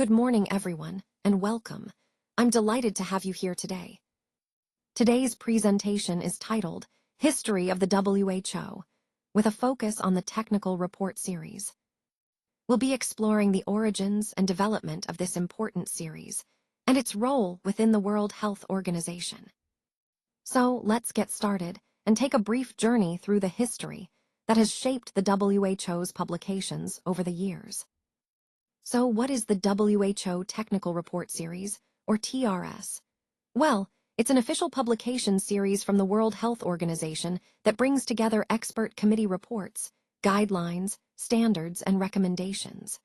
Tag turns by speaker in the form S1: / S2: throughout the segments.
S1: Good morning, everyone, and welcome. I'm delighted to have you here today. Today's presentation is titled History of the WHO, with a focus on the Technical Report Series. We'll be exploring the origins and development of this important series and its role within the World Health Organization. So let's get started and take a brief journey through the history that has shaped the WHO's publications over the years. So what is the WHO Technical Report Series, or TRS? Well, it's an official publication series from the World Health Organization that brings together expert committee reports, guidelines, standards, and recommendations.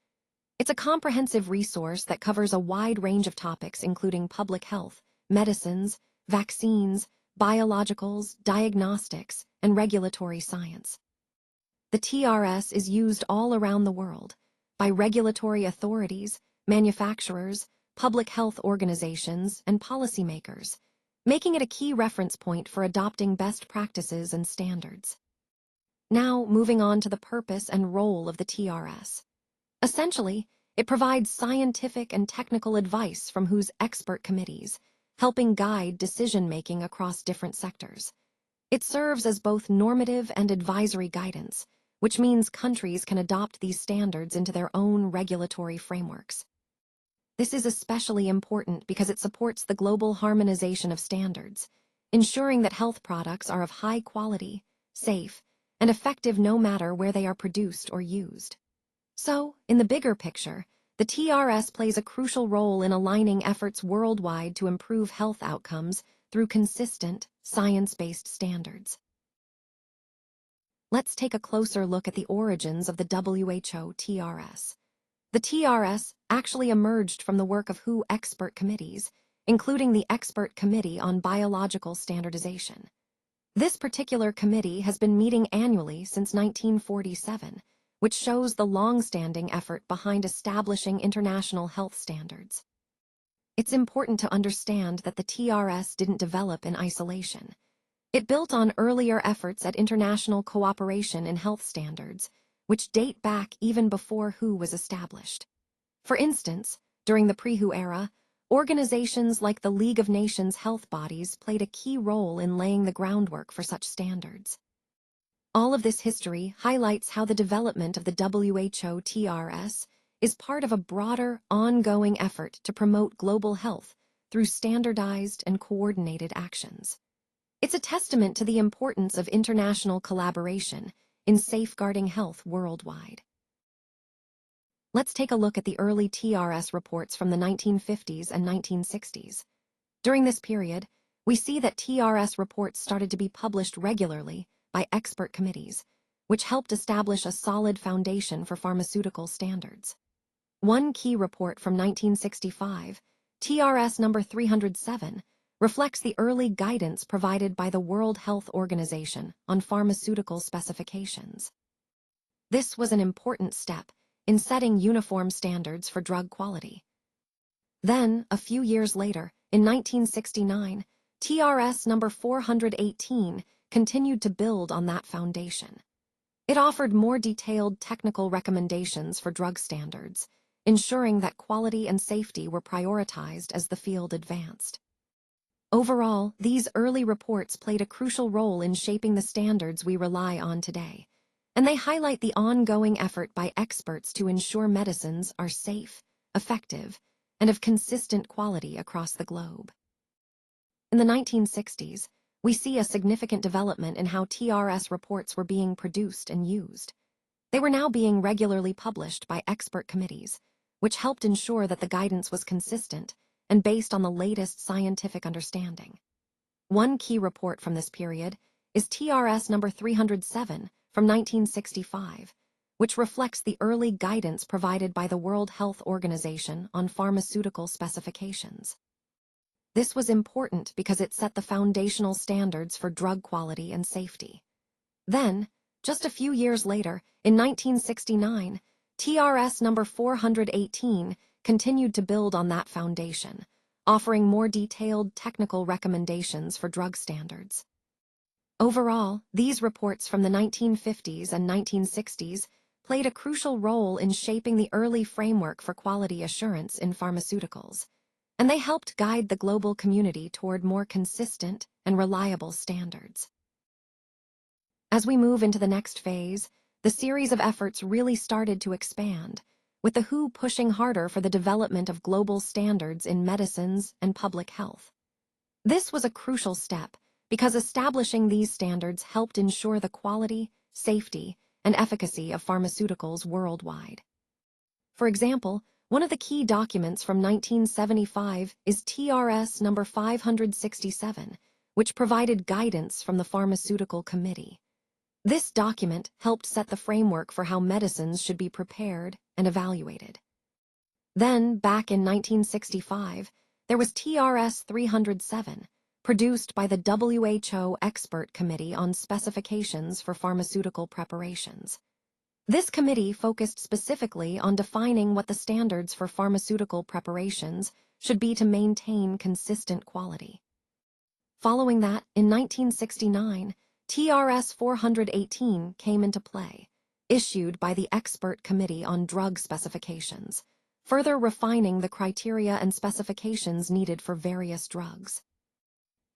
S1: It's a comprehensive resource that covers a wide range of topics including public health, medicines, vaccines, biologicals, diagnostics, and regulatory science. The TRS is used all around the world by regulatory authorities, manufacturers, public health organizations, and policymakers, making it a key reference point for adopting best practices and standards. Now, moving on to the purpose and role of the TRS. Essentially, it provides scientific and technical advice from WHO's expert committees, helping guide decision-making across different sectors. It serves as both normative and advisory guidance, which means countries can adopt these standards into their own regulatory frameworks. This is especially important because it supports the global harmonization of standards, ensuring that health products are of high quality, safe, and effective no matter where they are produced or used. So, in the bigger picture, the TRS plays a crucial role in aligning efforts worldwide to improve health outcomes through consistent, science-based standards. Let's take a closer look at the origins of the WHO TRS. The TRS actually emerged from the work of WHO expert committees, including the Expert Committee on Biological Standardization. This particular committee has been meeting annually since 1947, which shows the long-standing effort behind establishing international health standards. It's important to understand that the TRS didn't develop in isolation. It built on earlier efforts at international cooperation in health standards, which date back even before WHO was established. For instance, during the pre-WHO era, organizations like the League of Nations health bodies played a key role in laying the groundwork for such standards. All of this history highlights how the development of the WHO TRS is part of a broader, ongoing effort to promote global health through standardized and coordinated actions. It's a testament to the importance of international collaboration in safeguarding health worldwide. Let's take a look at the early TRS reports from the 1950s and 1960s. During this period, we see that TRS reports started to be published regularly by expert committees, which helped establish a solid foundation for pharmaceutical standards. One key report from 1965, TRS number 307, reflects the early guidance provided by the World Health Organization on pharmaceutical specifications. This was an important step in setting uniform standards for drug quality. Then, a few years later, in 1969, TRS number 418 continued to build on that foundation. It offered more detailed technical recommendations for drug standards, ensuring that quality and safety were prioritized as the field advanced. Overall, these early reports played a crucial role in shaping the standards we rely on today, and they highlight the ongoing effort by experts to ensure medicines are safe, effective, and of consistent quality across the globe. In the 1960s, we see a significant development in how TRS reports were being produced and used. They were now being regularly published by expert committees, which helped ensure that the guidance was consistent and based on the latest scientific understanding. One key report from this period is TRS number 307 from 1965, which reflects the early guidance provided by the World Health Organization on pharmaceutical specifications. This was important because it set the foundational standards for drug quality and safety. Then, just a few years later, in 1969, TRS number 418 continued to build on that foundation, offering more detailed technical recommendations for drug standards. Overall, these reports from the 1950s and 1960s played a crucial role in shaping the early framework for quality assurance in pharmaceuticals, and they helped guide the global community toward more consistent and reliable standards. As we move into the next phase, the series of efforts really started to expand, with the WHO pushing harder for the development of global standards in medicines and public health. This was a crucial step because establishing these standards helped ensure the quality, safety, and efficacy of pharmaceuticals worldwide. For example, one of the key documents from 1975 is TRS number 567, which provided guidance from the Pharmaceutical Committee. This document helped set the framework for how medicines should be prepared and evaluated. Then, back in 1965, there was TRS 307, produced by the WHO Expert Committee on Specifications for Pharmaceutical Preparations. This committee focused specifically on defining what the standards for pharmaceutical preparations should be to maintain consistent quality. Following that, in 1969, TRS 418 came into play, issued by the Expert Committee on Drug Specifications, further refining the criteria and specifications needed for various drugs.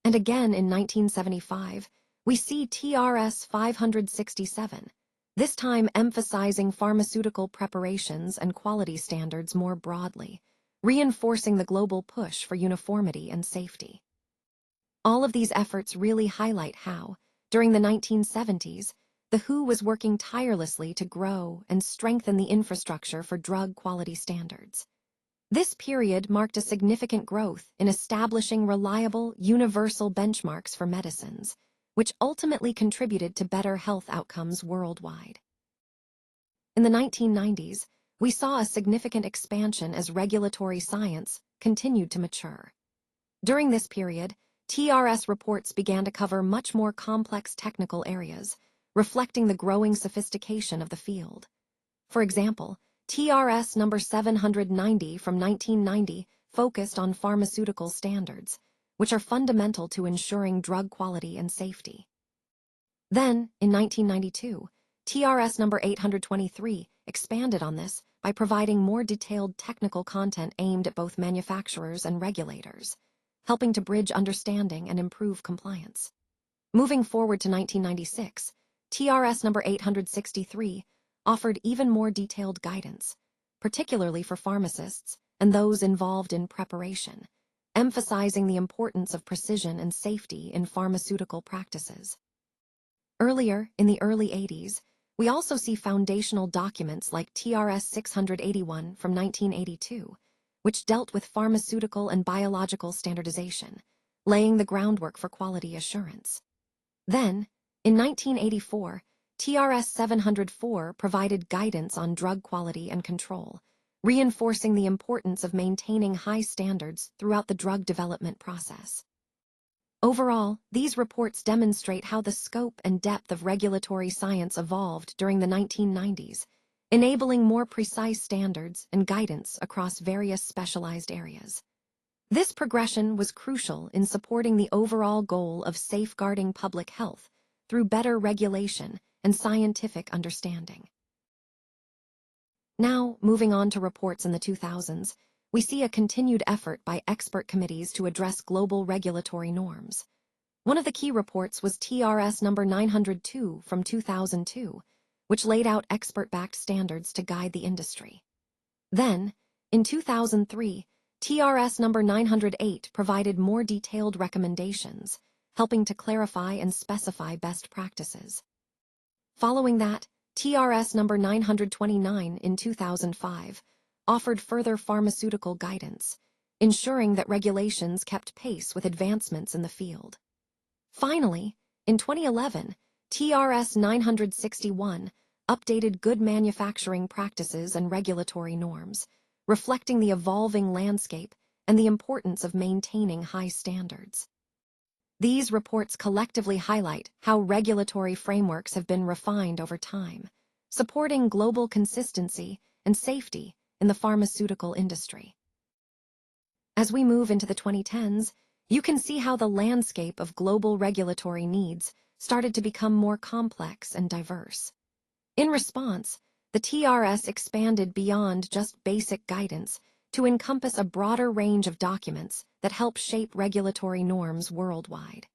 S1: And again in 1975, we see TRS 567, this time emphasizing pharmaceutical preparations and quality standards more broadly, reinforcing the global push for uniformity and safety. All of these efforts really highlight how, during the 1970s, the WHO was working tirelessly to grow and strengthen the infrastructure for drug quality standards. This period marked a significant growth in establishing reliable, universal benchmarks for medicines, which ultimately contributed to better health outcomes worldwide. In the 1990s, we saw a significant expansion as regulatory science continued to mature. During this period, TRS reports began to cover much more complex technical areas, reflecting the growing sophistication of the field. For example, TRS number 790 from 1990 focused on pharmaceutical standards, which are fundamental to ensuring drug quality and safety. Then, in 1992, TRS number 823 expanded on this by providing more detailed technical content aimed at both manufacturers and regulators, helping to bridge understanding and improve compliance. Moving forward to 1996, TRS number 863 offered even more detailed guidance, particularly for pharmacists and those involved in preparation, emphasizing the importance of precision and safety in pharmaceutical practices. Earlier, in the early 80s, we also see foundational documents like TRS 681 from 1982, which dealt with pharmaceutical and biological standardization, laying the groundwork for quality assurance. Then, in 1984, TRS 704 provided guidance on drug quality and control, reinforcing the importance of maintaining high standards throughout the drug development process. Overall, these reports demonstrate how the scope and depth of regulatory science evolved during the 1990s, enabling more precise standards and guidance across various specialized areas. This progression was crucial in supporting the overall goal of safeguarding public health through better regulation and scientific understanding. Now, moving on to reports in the 2000s, we see a continued effort by expert committees to address global regulatory norms. One of the key reports was TRS number 902 from 2002, which laid out expert-backed standards to guide the industry. Then, in 2003, TRS number 908 provided more detailed recommendations, helping to clarify and specify best practices. Following that, TRS number 929 in 2005 offered further pharmaceutical guidance, ensuring that regulations kept pace with advancements in the field. Finally, in 2011, TRS 961 updated good manufacturing practices and regulatory norms, reflecting the evolving landscape and the importance of maintaining high standards. These reports collectively highlight how regulatory frameworks have been refined over time, supporting global consistency and safety in the pharmaceutical industry. As we move into the 2010s, you can see how the landscape of global regulatory needs started to become more complex and diverse. In response, the TRS expanded beyond just basic guidance to encompass a broader range of documents that help shape regulatory norms worldwide.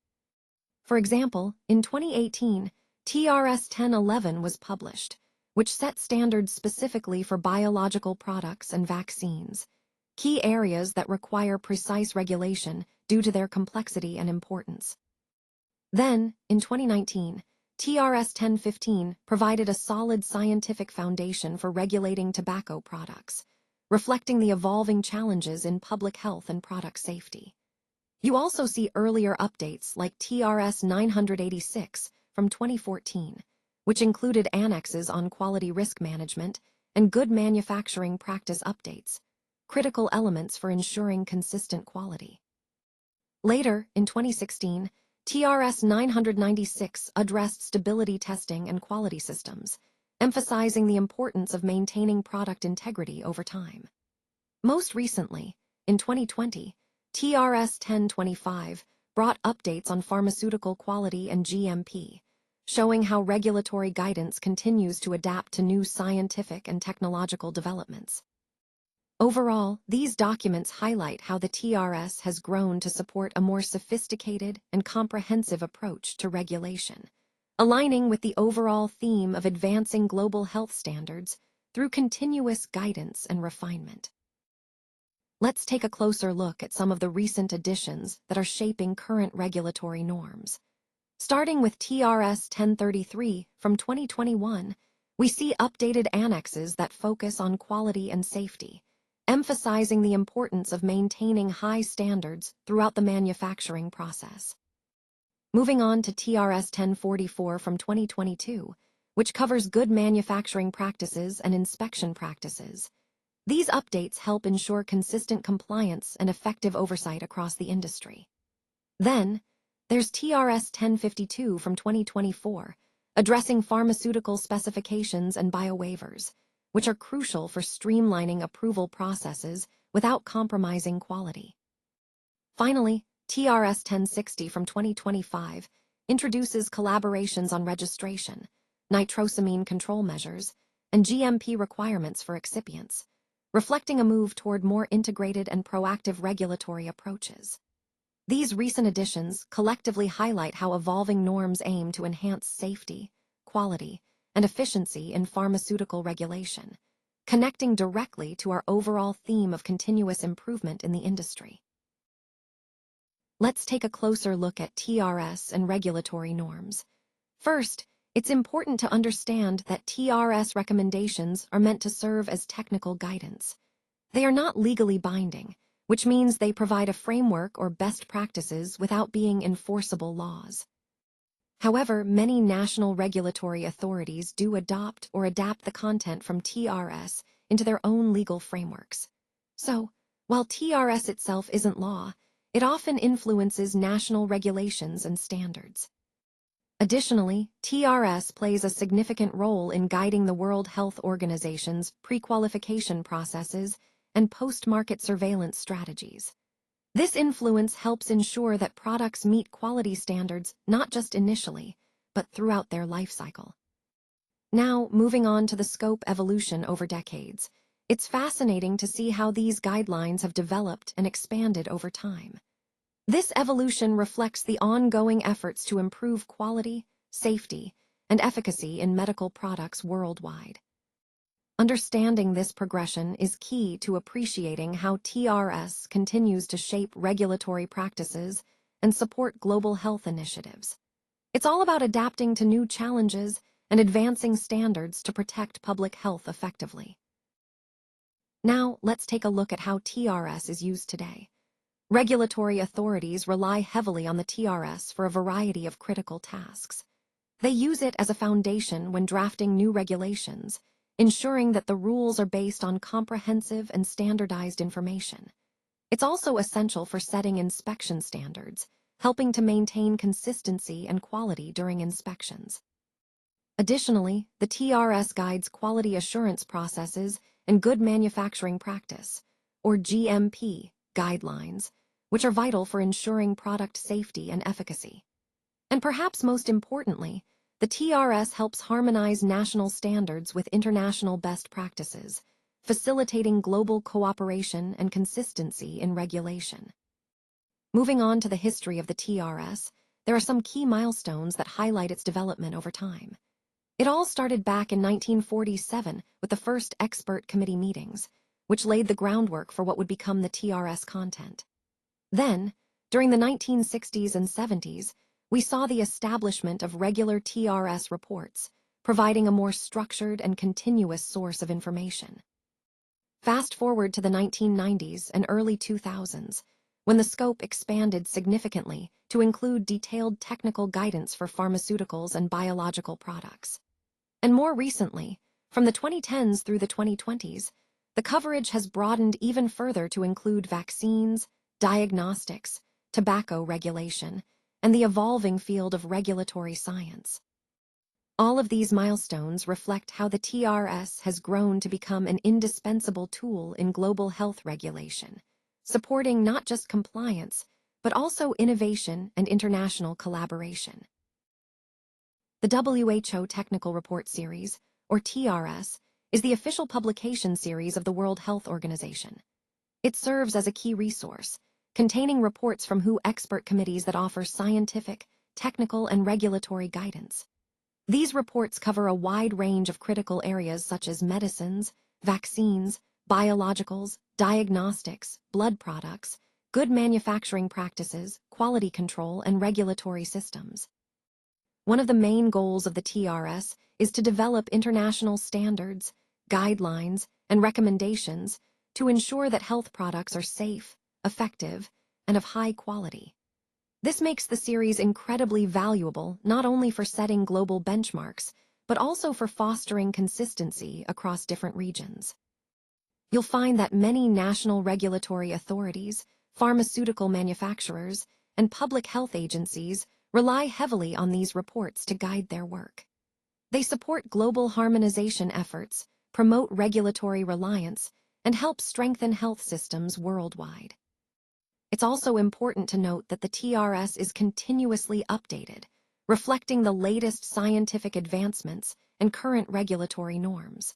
S1: For example, in 2018, TRS 1011 was published, which set standards specifically for biological products and vaccines, key areas that require precise regulation due to their complexity and importance. Then, in 2019, TRS 1015 provided a solid scientific foundation for regulating tobacco products, reflecting the evolving challenges in public health and product safety. You also see earlier updates like TRS 986 from 2014, which included annexes on quality risk management and good manufacturing practice updates, critical elements for ensuring consistent quality. Later, in 2016, TRS 996 addressed stability testing and quality systems, emphasizing the importance of maintaining product integrity over time. Most recently, in 2020, TRS 1025 brought updates on pharmaceutical quality and GMP, showing how regulatory guidance continues to adapt to new scientific and technological developments. Overall, these documents highlight how the TRS has grown to support a more sophisticated and comprehensive approach to regulation, aligning with the overall theme of advancing global health standards through continuous guidance and refinement. Let's take a closer look at some of the recent additions that are shaping current regulatory norms. Starting with TRS 1033 from 2021, we see updated annexes that focus on quality and safety, emphasizing the importance of maintaining high standards throughout the manufacturing process. Moving on to TRS 1044 from 2022, which covers good manufacturing practices and inspection practices. These updates help ensure consistent compliance and effective oversight across the industry. Then, there's TRS 1052 from 2024, addressing pharmaceutical specifications and biowaivers, which are crucial for streamlining approval processes without compromising quality. Finally, TRS 1060 from 2025 introduces collaborations on registration, nitrosamine control measures, and GMP requirements for excipients, reflecting a move toward more integrated and proactive regulatory approaches. These recent additions collectively highlight how evolving norms aim to enhance safety, quality, and efficiency in pharmaceutical regulation, connecting directly to our overall theme of continuous improvement in the industry. Let's take a closer look at TRS and regulatory norms. First, it's important to understand that TRS recommendations are meant to serve as technical guidance. They are not legally binding, which means they provide a framework or best practices without being enforceable laws. However, many national regulatory authorities do adopt or adapt the content from TRS into their own legal frameworks. So, while TRS itself isn't law, it often influences national regulations and standards. Additionally, TRS plays a significant role in guiding the World Health Organization's pre-qualification processes and post-market surveillance strategies. This influence helps ensure that products meet quality standards not just initially, but throughout their life cycle. Now, moving on to the scope evolution over decades, it's fascinating to see how these guidelines have developed and expanded over time. This evolution reflects the ongoing efforts to improve quality, safety, and efficacy in medical products worldwide. Understanding this progression is key to appreciating how TRS continues to shape regulatory practices and support global health initiatives. It's all about adapting to new challenges and advancing standards to protect public health effectively. Now, let's take a look at how TRS is used today. Regulatory authorities rely heavily on the TRS for a variety of critical tasks. They use it as a foundation when drafting new regulations, ensuring that the rules are based on comprehensive and standardized information. It's also essential for setting inspection standards, helping to maintain consistency and quality during inspections. Additionally, the TRS guides quality assurance processes and good manufacturing practice, or GMP, guidelines, which are vital for ensuring product safety and efficacy. And perhaps most importantly, The TRS helps harmonize national standards with international best practices, facilitating global cooperation and consistency in regulation. Moving on to the history of the TRS, there are some key milestones that highlight its development over time. It all started back in 1947 with the first expert committee meetings, which laid the groundwork for what would become the TRS content. Then, during the 1960s and 70s, we saw the establishment of regular TRS reports, providing a more structured and continuous source of information. Fast forward to the 1990s and early 2000s, when the scope expanded significantly to include detailed technical guidance for pharmaceuticals and biological products. And more recently, from the 2010s through the 2020s, the coverage has broadened even further to include vaccines, diagnostics, tobacco regulation, and the evolving field of regulatory science. All of these milestones reflect how the TRS has grown to become an indispensable tool in global health regulation, supporting not just compliance, but also innovation and international collaboration. The WHO Technical Report Series, or TRS, is the official publication series of the World Health Organization. It serves as a key resource, containing reports from WHO expert committees that offer scientific, technical, and regulatory guidance. These reports cover a wide range of critical areas such as medicines, vaccines, biologicals, diagnostics, blood products, good manufacturing practices, quality control, and regulatory systems. One of the main goals of the TRS is to develop international standards, guidelines, and recommendations to ensure that health products are safe, effective, and of high quality. This makes the series incredibly valuable not only for setting global benchmarks, but also for fostering consistency across different regions. You'll find that many national regulatory authorities, pharmaceutical manufacturers, and public health agencies rely heavily on these reports to guide their work. They support global harmonization efforts, promote regulatory reliance, and help strengthen health systems worldwide. It's also important to note that the TRS is continuously updated, reflecting the latest scientific advancements and current regulatory norms.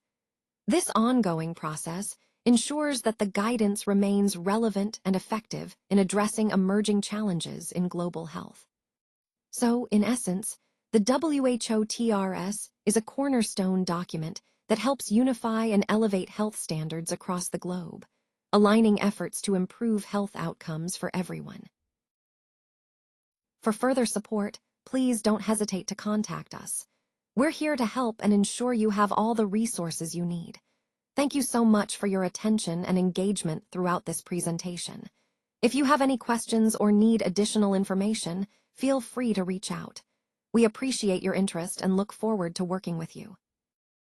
S1: This ongoing process ensures that the guidance remains relevant and effective in addressing emerging challenges in global health. So, in essence, the WHO TRS is a cornerstone document that helps unify and elevate health standards across the globe, aligning efforts to improve health outcomes for everyone. For further support, please don't hesitate to contact us. We're here to help and ensure you have all the resources you need. Thank you so much for your attention and engagement throughout this presentation. If you have any questions or need additional information, feel free to reach out. We appreciate your interest and look forward to working with you.